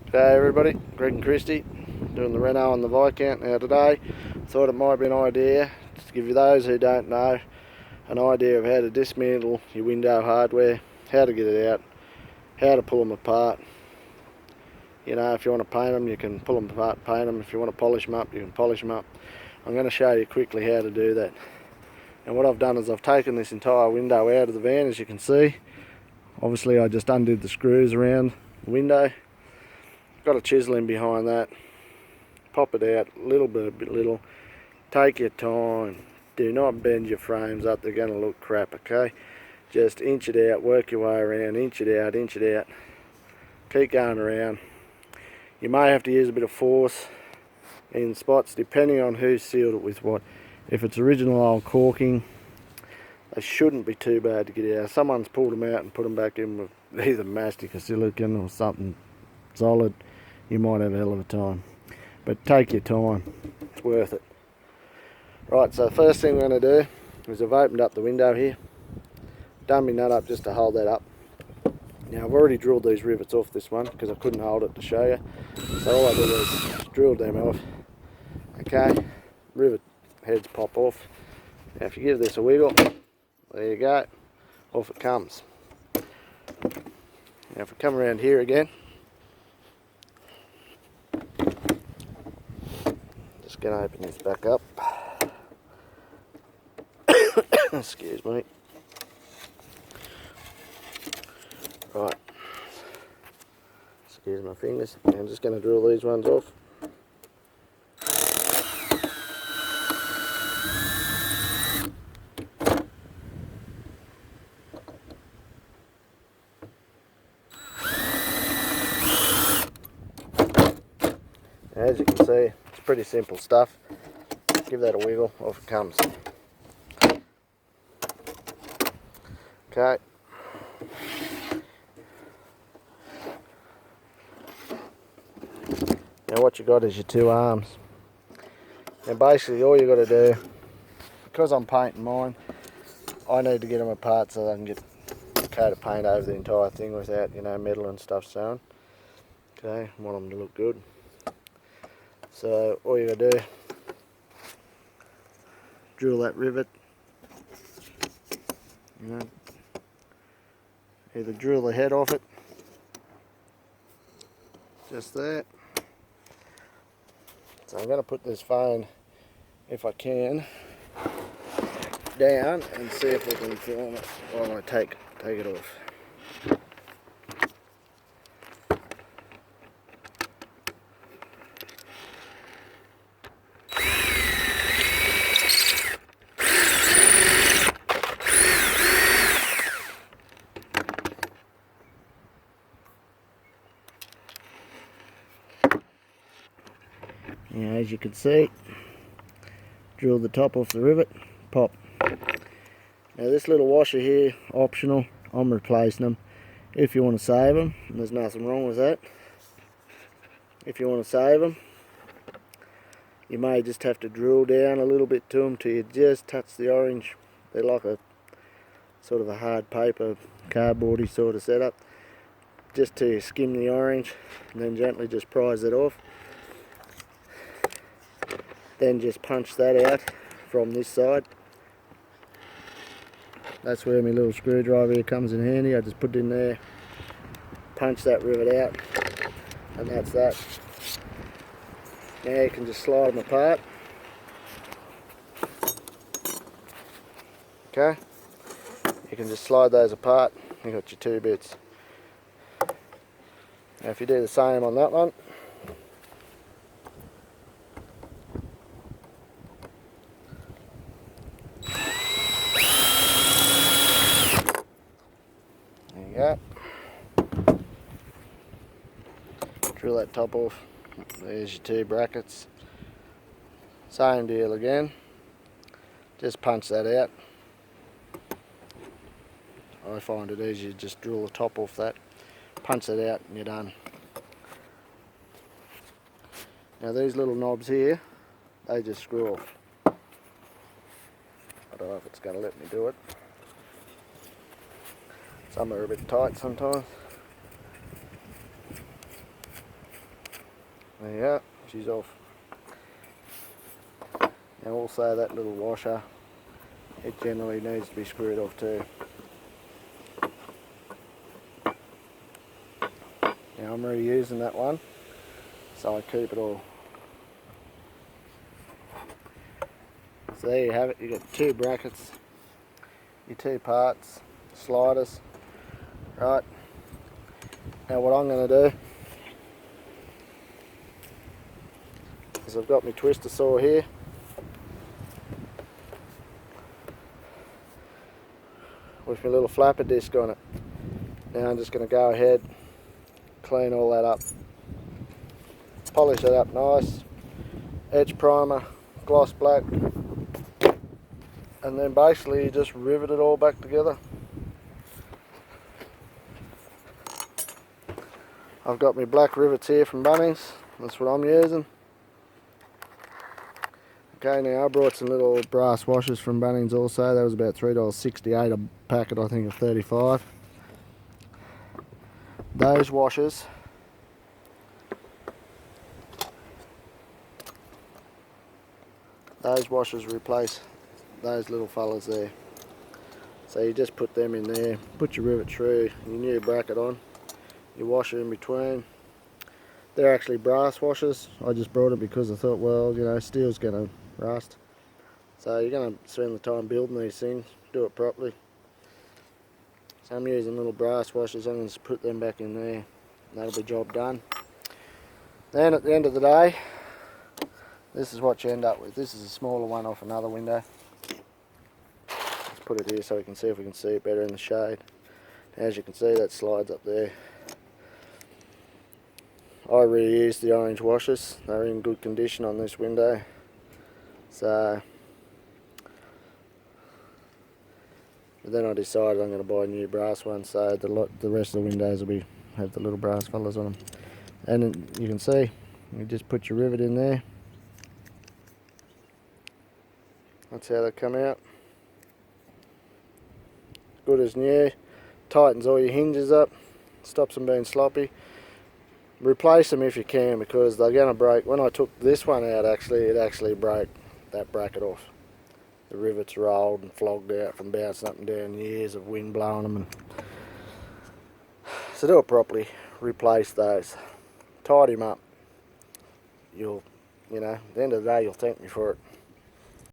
G'day everybody, Greg and Christy doing the Renault and the Viscount now today. Thought it might be an idea to give you those who don't know an idea of how to dismantle your window hardware, how to get it out, how to pull them apart. You know, if you want to paint them, you can pull them apart, paint them. If you want to polish them up, you can polish them up. I'm going to show you quickly how to do that. And what I've done is I've taken this entire window out of the van, as you can see. Obviously I just undid the screws around the window. Got a chisel in behind that. Pop it out little bit little. Take your time. Do not bend your frames up, they're going to look crap, okay? Just inch it out, work your way around, inch it out, inch it out. Keep going around. You may have to use a bit of force in spots depending on who sealed it with what. If it's original old caulking, they shouldn't be too bad to get out. Someone's pulled them out and put them back in with either mastic or silicone or something solid. You might have a hell of a time. But take your time, it's worth it. Right, so the first thing we're going to do is I've opened up the window here. Done my nut up just to hold that up. Now I've already drilled these rivets off this one because I couldn't hold it to show you. So all I did was drilled them off. Okay, rivet heads pop off. Now if you give this a wiggle, there you go, off it comes. Now if we come around here again, just going to open this back up. Excuse me. Right. Excuse my fingers. I'm just going to drill these ones off. As you can see, it's pretty simple stuff. Give that a wiggle, off it comes. Okay. Now what you got is your two arms. And basically all you got to do, because I'm painting mine, I need to get them apart so I can get a coat of paint over the entire thing without, you know, metal and stuff showing. Okay, I want them to look good. So all you got to do, drill that rivet. You know, either drill the head off it, just there. So I'm going to put this phone, if I can, down and see if we can film it while I take it off. Now, as you can see, drill the top off the rivet, pop. Now this little washer here, optional, I'm replacing them. If you want to save them, and there's nothing wrong with that. If you want to save them, you may just have to drill down a little bit to them till you just touch the orange. They're like a sort of a hard paper, cardboardy sort of setup. Just till you skim the orange, and then gently just prise it off. Then just punch that out from this side. That's where my little screwdriver here comes in handy. I just put it in there, punch that rivet out, and that's that. Now you can just slide them apart. Okay, you can just slide those apart. You got your two bits. Now if you do the same on that one, yeah. Drill that top off. There's your two brackets. Same deal again. Just punch that out. I find it easier to just drill the top off that. Punch that out and you're done. Now these little knobs here, they just screw off. I don't know if it's going to let me do it. Some are a bit tight sometimes. There you go, she's off. Now also that little washer, it generally needs to be screwed off too. Now I'm reusing that one, so I keep it all. So there you have it, you got 2 brackets, your 2 parts, sliders, right. Now what I'm going to do is I've got my twister saw here. With my little flapper disc on it. Now I'm just going to go ahead, clean all that up, polish it up nice, edge primer, gloss black, and then basically you just rivet it all back together. I've got my black rivets here from Bunnings, that's what I'm using. Okay, now I brought some little brass washers from Bunnings also. That was about $3.68 a packet, I think, of 35. Those washers replace those little fellas there. So you just put them in there, put your rivet through, your new bracket on, your washer in between. They're actually brass washers. I just brought it because I thought, well, you know, steel's going to rust. So you're going to spend the time building these things, do it properly. So I'm using little brass washers. I'm going to put them back in there. That'll be job done. Then at the end of the day, this is what you end up with. This is a smaller one off another window. Let's put it here so we can see if we can see it better in the shade. As you can see, that slides up there. I reused the orange washers. They're in good condition on this window. So, but then I decided I'm going to buy a new brass one, so the rest of the windows will have the little brass fellas on them. And then you can see, you just put your rivet in there. That's how they come out. Good as new. Tightens all your hinges up, stops them being sloppy. Replace them if you can, because they're going to break. When I took this one out, it actually broke that bracket off. The rivets rolled and flogged out from bouncing up and down, years of wind blowing them. So do it properly. Replace those. Tidy them up. You know, at the end of the day, you'll thank me for it.